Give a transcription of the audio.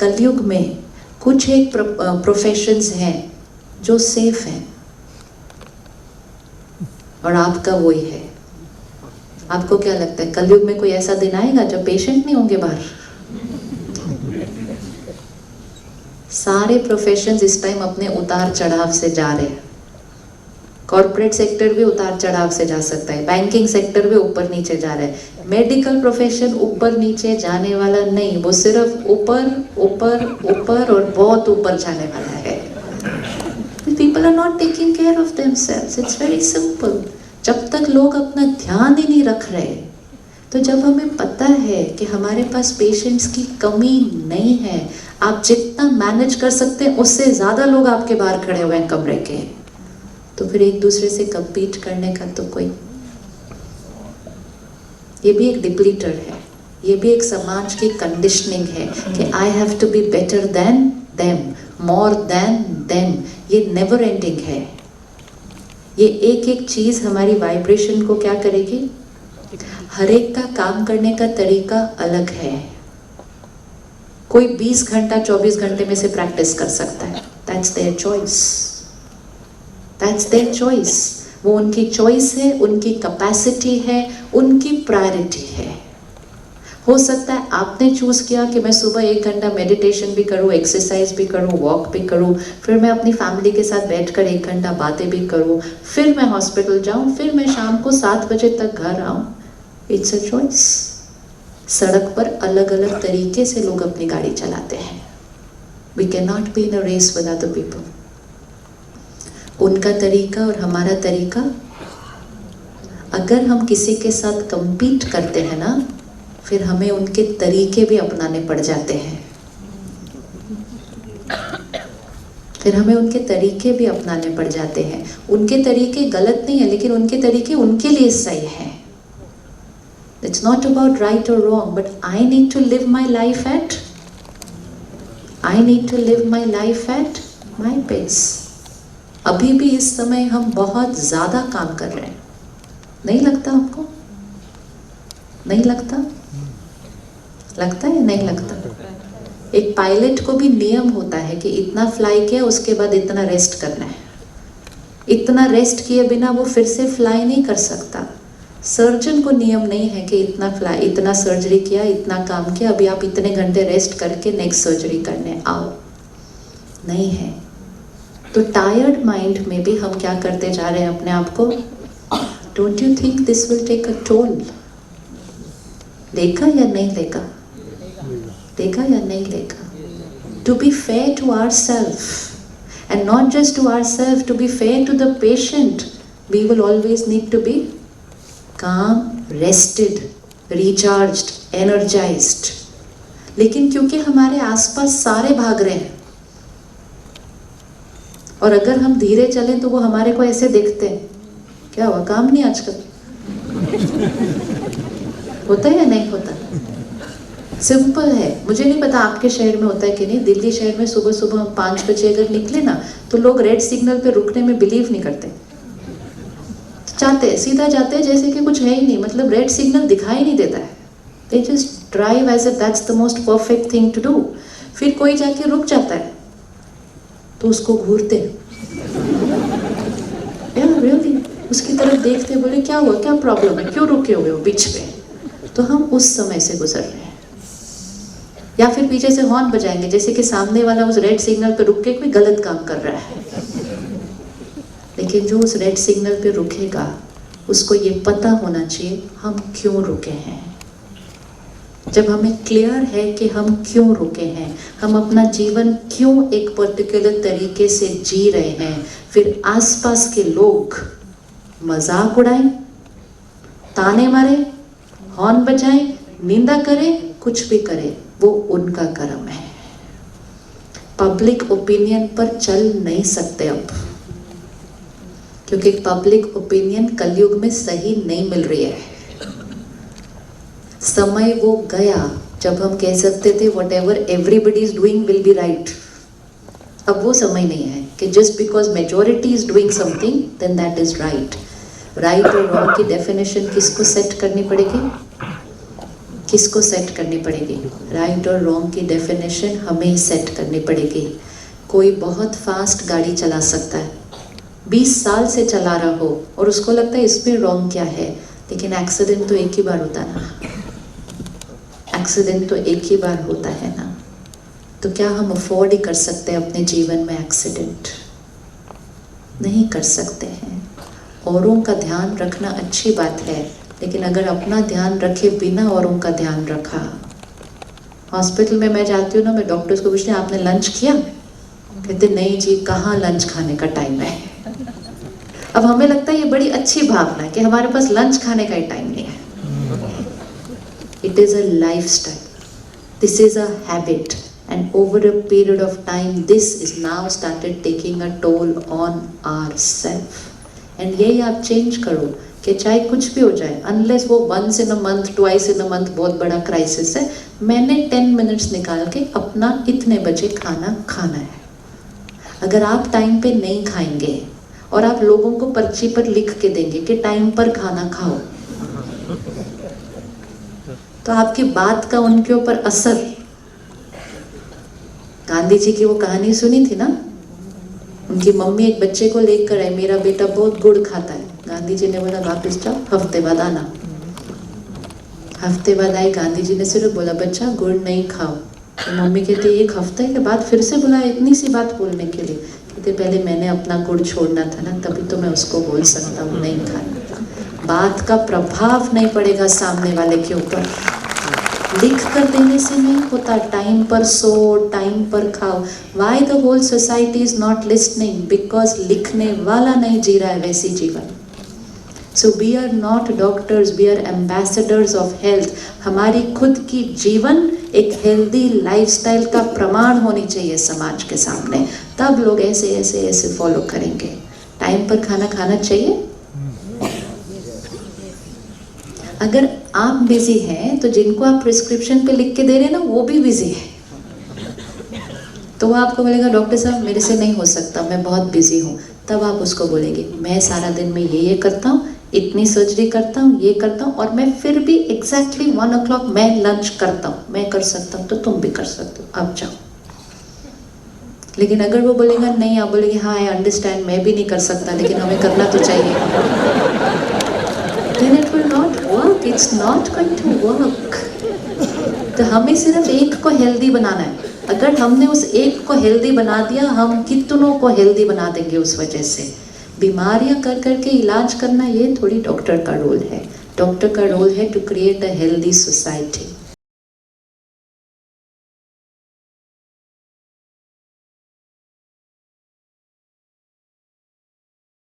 कलयुग में कुछ एक प्रोफेशंस हैं जो सेफ हैं और आपका वही है। आपको क्या लगता है कलयुग में कोई ऐसा दिन आएगा जब पेशेंट नहीं होंगे बाहर? सारे प्रोफेशंस इस टाइम अपने उतार चढ़ाव से जा रहे हैं। कॉर्पोरेट सेक्टर भी उतार चढ़ाव से जा सकता है, बैंकिंग सेक्टर भी ऊपर नीचे जा रहा है। मेडिकल प्रोफेशन ऊपर नीचे जाने वाला नहीं, वो सिर्फ ऊपर ऊपर ऊपर और बहुत ऊपर जाने वाला है। People are not taking care of themselves. It's very simple. जब तक लोग अपना ध्यान ही नहीं रख रहे, तो जब हमें पता है कि हमारे पास पेशेंट्स की कमी नहीं है, आप जितना मैनेज कर सकते हैं उससे ज़्यादा लोग आपके बाहर खड़े हुए हैं कमरे के, तो फिर एक दूसरे से कम्पीट करने का तो कोई, ये भी एक डिप्लीटर है, ये भी एक समाज की कंडीशनिंग है कि I have to be better than them, more than them. ये नेवर एंडिंग है। ये एक एक चीज हमारी वाइब्रेशन को क्या करेगी? हर एक का काम करने का तरीका अलग है। कोई 20 घंटा 24 घंटे में से प्रैक्टिस कर सकता है, that's their choice, that's their choice. वो उनकी चॉइस है, उनकी कैपेसिटी है, उनकी प्रायोरिटी है। हो सकता है आपने चूज किया कि मैं सुबह 1 घंटा मेडिटेशन भी करूँ, एक्सरसाइज भी करूँ, वॉक भी करूँ, फिर मैं अपनी फैमिली के साथ बैठकर 1 घंटा बातें भी करूँ, फिर मैं हॉस्पिटल जाऊँ, फिर मैं शाम को 7 बजे तक घर आऊँ। It's a choice. सड़क पर अलग अलग तरीके से लोग अपनी गाड़ी चलाते हैं। We can not be in a race with other people. उनका तरीका और हमारा तरीका, अगर हम किसी के साथ कंपीट करते हैं ना, फिर हमें उनके तरीके भी अपनाने पड़ जाते हैं। फिर हमें उनके तरीके भी अपनाने पड़ जाते हैं। उनके तरीके गलत नहीं है, लेकिन उनके तरीके उनके लिए सही है। It's not about right or wrong, but I need to live my life at my pace. अभी भी इस समय हम बहुत ज़्यादा काम कर रहे हैं, नहीं लगता आपको? नहीं लगता? लगता है या नहीं लगता? एक पायलट को भी नियम होता है कि इतना फ्लाई किया, उसके बाद इतना रेस्ट करना है। इतना रेस्ट किए बिना वो फिर से फ्लाई नहीं कर सकता। सर्जन को नियम नहीं है कि इतना सर्जरी किया, इतना काम किया, अभी आप इतने घंटे रेस्ट करके नेक्स्ट सर्जरी करने आओ, नहीं है। तो टायर्ड माइंड में भी हम क्या करते जा रहे हैं अपने आप को? Don't you think this will take a toll? लेगा या नहीं लेगा? लेगा या नहीं लेगा? To be fair to ourself, and not just to ourselves, to be fair to the patient, we will always need to be calm, rested, recharged, energized. लेकिन क्योंकि हमारे आसपास सारे भाग रहे हैं, और अगर हम धीरे चलें तो वो हमारे को ऐसे देखते हैं, क्या हुआ, काम नहीं आजकल? होता है या नहीं होता? सिंपल है। मुझे नहीं पता आपके शहर में होता है कि नहीं। दिल्ली शहर में सुबह सुबह हम 5 बजे अगर निकले ना, तो लोग रेड सिग्नल पे रुकने में बिलीव नहीं करते, जाते सीधा जाते हैं जैसे कि कुछ है ही नहीं, मतलब रेड सिग्नल दिखाई नहीं देता है। They just drive as if that's the most perfect thing to do. फिर कोई जाके रुक जाता है तो उसको घूरते रियली, उसकी तरफ देखते, बोले क्या हुआ, क्या प्रॉब्लम है, क्यों रुके हुए हो बीच में? तो हम उस समय से गुजर रहे हैं। या फिर पीछे से हॉर्न बजाएंगे जैसे कि सामने वाला उस रेड सिग्नल पे रुक के कोई गलत काम कर रहा है। लेकिन जो उस रेड सिग्नल पे रुकेगा, उसको ये पता होना चाहिए हम क्यों रुके हैं। जब हमें क्लियर है कि हम क्यों रुके हैं, हम अपना जीवन क्यों एक पर्टिकुलर तरीके से जी रहे हैं, फिर आसपास के लोग मजाक उड़ाएं, ताने मारे, हॉर्न बजाएं, निंदा करें, कुछ भी करें, वो उनका कर्म है। पब्लिक ओपिनियन पर चल नहीं सकते अब, क्योंकि पब्लिक ओपिनियन कलयुग में सही नहीं मिल रही है। समय वो गया जब हम कह सकते थे whatever everybody is doing will be right. अब वो समय नहीं है कि just because majority is doing something then that is right. Right और रॉन्ग की डेफिनेशन किसको सेट करनी पड़ेगी? किसको सेट करनी पड़ेगी? राइट और रॉन्ग की डेफिनेशन हमें ही सेट करनी पड़ेगी। कोई बहुत फास्ट गाड़ी चला सकता है, 20 साल से चला रहा हो और उसको लगता है इसमें रॉन्ग क्या है, लेकिन एक्सीडेंट तो एक ही बार होता है ना, एक्सीडेंट तो एक ही बार होता है ना। तो क्या हम अफोर्ड ही कर सकते हैं अपने जीवन में एक्सीडेंट? नहीं कर सकते हैं। औरों का ध्यान रखना अच्छी बात है, लेकिन अगर अपना ध्यान रखे बिना औरों का ध्यान रखा। हॉस्पिटल में मैं जाती हूँ ना, मैं डॉक्टर्स को पूछती हूँ आपने लंच किया? कहते नहीं जी, कहाँ लंच खाने का टाइम है। अब हमें लगता है ये बड़ी अच्छी भावना है कि हमारे पास लंच खाने का ही टाइम नहीं है। It is a lifestyle, this is a habit, and over a period of time this is now started taking a toll on ourselves, and यही आप चेंज करो कि चाहे कुछ भी हो जाए, अनलेस वो once in a month, twice in a month बहुत बड़ा क्राइसिस है, मैंने 10 मिनट्स निकाल के अपना इतने बजे खाना खाना है। अगर आप टाइम पे नहीं खाएंगे और आप लोगों को पर्ची पर लिख के देंगे कि टाइम पर खाना खाओ, तो आपकी बात का उनके ऊपर असर। गांधी जी की वो कहानी सुनी थी ना, उनकी मम्मी एक बच्चे को लेकर आई, मेरा बेटा बहुत गुड़ खाता है। गांधी जी ने बोला वापस जाओ, हफ्ते बाद आना। हफ्ते बाद आई, गांधी जी ने सिर्फ बोला बच्चा गुड़ नहीं खाओ। तो मम्मी कहती एक हफ्ते के बाद फिर से बुलाया इतनी सी बात बोलने के लिए? कहते पहले मैंने अपना गुड़ छोड़ना था ना, तभी तो मैं उसको बोल सकता हूँ नहीं खाना। बात का प्रभाव नहीं पड़ेगा सामने वाले के ऊपर। लिख कर देने से नहीं होता, टाइम पर सो, टाइम पर खाओ। Why the whole society is not listening? Because लिखने वाला नहीं जी रहा है वैसी जीवन। So we are not doctors, we are ambassadors of health. हमारी खुद की जीवन एक हेल्दी लाइफस्टाइल का प्रमाण होनी चाहिए समाज के सामने, तब लोग ऐसे ऐसे ऐसे फॉलो करेंगे। टाइम पर खाना खाना चाहिए। अगर आप बिजी हैं तो जिनको आप प्रिस्क्रिप्शन पे लिख के दे रहे हैं ना, वो भी बिजी है, तो वो आपको बोलेगा डॉक्टर साहब मेरे से नहीं हो सकता, मैं बहुत बिजी हूँ। तब आप उसको बोलेंगे मैं सारा दिन में ये करता हूँ, इतनी सर्जरी करता हूँ, ये करता हूँ, और मैं फिर भी एग्जैक्टली 1 o'clock मैं लंच करता हूँ, मैं कर सकता हूँ, तो तुम भी कर सकते हो, अब जाओ। लेकिन अगर वो बोलेगा नहीं, आप बोलेंगे हाँ आई अंडरस्टैंड, मैं भी नहीं कर सकता, लेकिन हमें करना तो चाहिए, then it will not work, it's not going to work। तो हमें सिर्फ एक को हेल्दी बनाना है। अगर हमने उस एक को हेल्दी बना दिया, हम कितनों को हेल्दी बना देंगे उस वजह से। बीमारियां कर करके इलाज करना ये थोड़ी डॉक्टर का रोल है। डॉक्टर का रोल है to create a healthy society.